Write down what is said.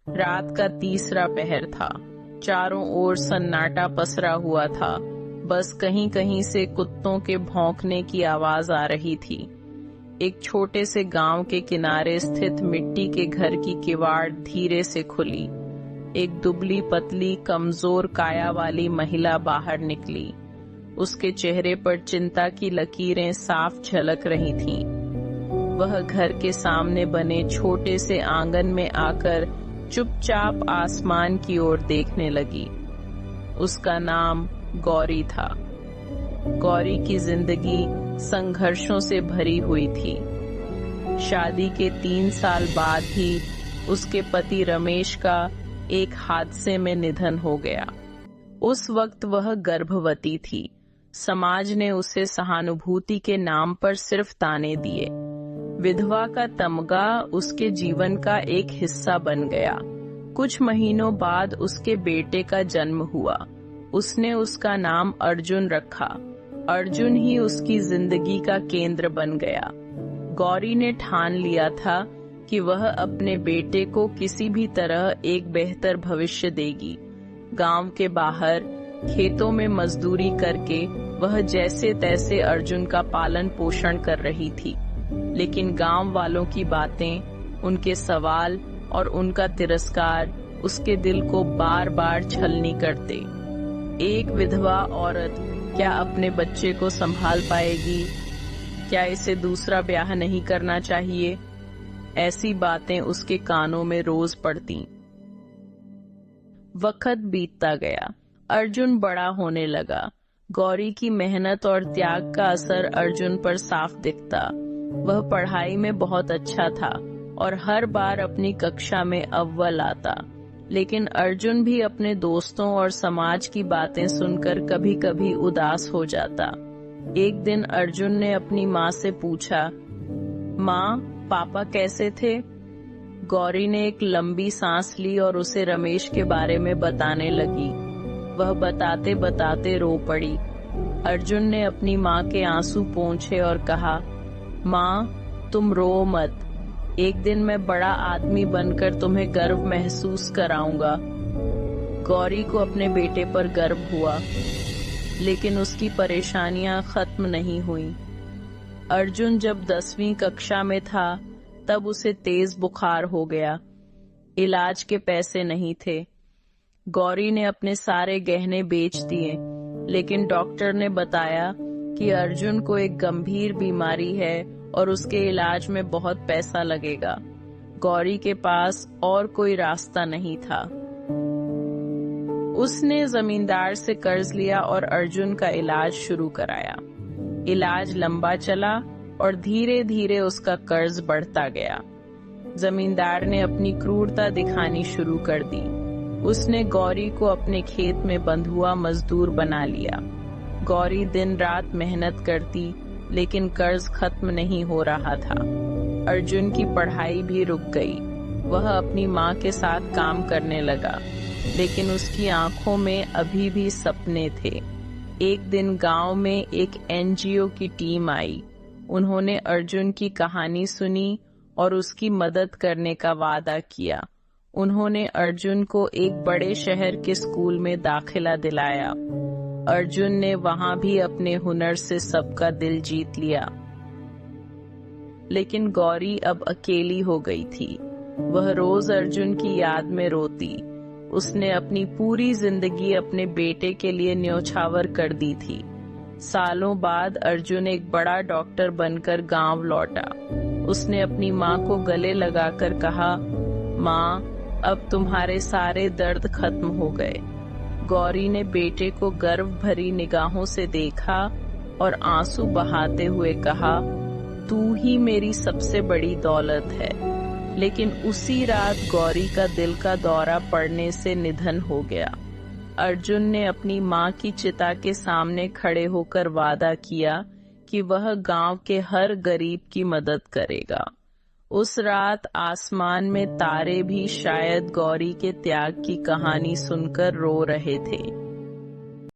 रात का तीसरा पहर था। चारों ओर सन्नाटा पसरा हुआ था। बस कहीं कहीं से कुत्तों के भौंकने की आवाज आ रही थी। एक छोटे से गांव के किनारे स्थित मिट्टी के घर की किवाड़ धीरे से खुली। एक दुबली पतली कमजोर काया वाली महिला बाहर निकली। उसके चेहरे पर चिंता की लकीरें साफ झलक रही थीं। वह घर के सामने बने छोटे से आंगन में आकर चुपचाप आसमान की ओर देखने लगी। उसका नाम गौरी था। गौरी की जिंदगी संघर्षों से भरी हुई थी। शादी के 3 साल बाद ही उसके पति रमेश का एक हादसे में निधन हो गया। उस वक्त वह गर्भवती थी। समाज ने उसे सहानुभूति के नाम पर सिर्फ ताने दिए। विधवा का तमगा उसके जीवन का एक हिस्सा बन गया। कुछ महीनों बाद उसके बेटे का जन्म हुआ। उसने उसका नाम अर्जुन रखा। अर्जुन ही उसकी जिंदगी का केंद्र बन गया। गौरी ने ठान लिया था कि वह अपने बेटे को किसी भी तरह एक बेहतर भविष्य देगी। गांव के बाहर खेतों में मजदूरी करके वह जैसे तैसे अर्जुन का पालन पोषण कर रही थी। लेकिन गांव वालों की बातें, उनके सवाल और उनका तिरस्कार उसके दिल को बार बार छलनी करते। एक विधवा औरत क्या अपने बच्चे को संभाल पाएगी? क्या इसे दूसरा ब्याह नहीं करना चाहिए? ऐसी बातें उसके कानों में रोज पड़ती। वक्त बीतता गया। अर्जुन बड़ा होने लगा। गौरी की मेहनत और त्याग का असर अर्जुन पर साफ दिखता। वह पढ़ाई में बहुत अच्छा था और हर बार अपनी कक्षा में अव्वल आता। लेकिन अर्जुन भी अपने दोस्तों और समाज की बातें सुनकर कभी कभी उदास हो जाता। एक दिन अर्जुन ने अपनी माँ से पूछा, माँ, पापा कैसे थे? गौरी ने एक लंबी सांस ली और उसे रमेश के बारे में बताने लगी। वह बताते बताते रो पड़ी। अर्जुन ने अपनी माँ के आंसू पोंछे और कहा, माँ, तुम रो मत। एक दिन मैं बड़ा आदमी बनकर तुम्हें गर्व महसूस कराऊंगा। गौरी को अपने बेटे पर गर्व हुआ, लेकिन उसकी परेशानियां खत्म नहीं हुईं। अर्जुन जब 10वीं कक्षा में था तब उसे तेज बुखार हो गया। इलाज के पैसे नहीं थे। गौरी ने अपने सारे गहने बेच दिए, लेकिन डॉक्टर ने बताया कि अर्जुन को एक गंभीर बीमारी है और उसके इलाज में बहुत पैसा लगेगा। गौरी के पास और कोई रास्ता नहीं था। उसने जमींदार से कर्ज लिया और अर्जुन का इलाज शुरू कराया। इलाज लंबा चला और धीरे धीरे उसका कर्ज बढ़ता गया। जमींदार ने अपनी क्रूरता दिखानी शुरू कर दी। उसने गौरी को अपने खेत में बंधुआ मजदूर बना लिया। गौरी दिन रात मेहनत करती, लेकिन कर्ज खत्म नहीं हो रहा था। अर्जुन की पढ़ाई भी रुक गई। वह अपनी माँ के साथ काम करने लगा, लेकिन उसकी आंखों में अभी भी सपने थे। एक दिन गांव में एक एनजीओ की टीम आई। उन्होंने अर्जुन की कहानी सुनी और उसकी मदद करने का वादा किया। उन्होंने अर्जुन को एक बड़े शहर के स्कूल में दाखिला दिलाया। अर्जुन ने वहां भी अपने हुनर से सबका दिल जीत लिया। लेकिन गौरी अब अकेली हो गई थी। वह रोज अर्जुन की याद में रोती। उसने अपनी पूरी जिंदगी अपने बेटे के लिए न्योछावर कर दी थी। सालों बाद अर्जुन एक बड़ा डॉक्टर बनकर गांव लौटा। उसने अपनी माँ को गले लगाकर कहा, माँ, अब तुम्हारे सारे दर्द खत्म हो गए। गौरी ने बेटे को गर्व भरी निगाहों से देखा और आंसू बहाते हुए कहा, तू ही मेरी सबसे बड़ी दौलत है। लेकिन उसी रात गौरी का दिल का दौरा पड़ने से निधन हो गया। अर्जुन ने अपनी माँ की चिता के सामने खड़े होकर वादा किया कि वह गांव के हर गरीब की मदद करेगा। उस रात आसमान में तारे भी शायद गौरी के त्याग की कहानी सुनकर रो रहे थे।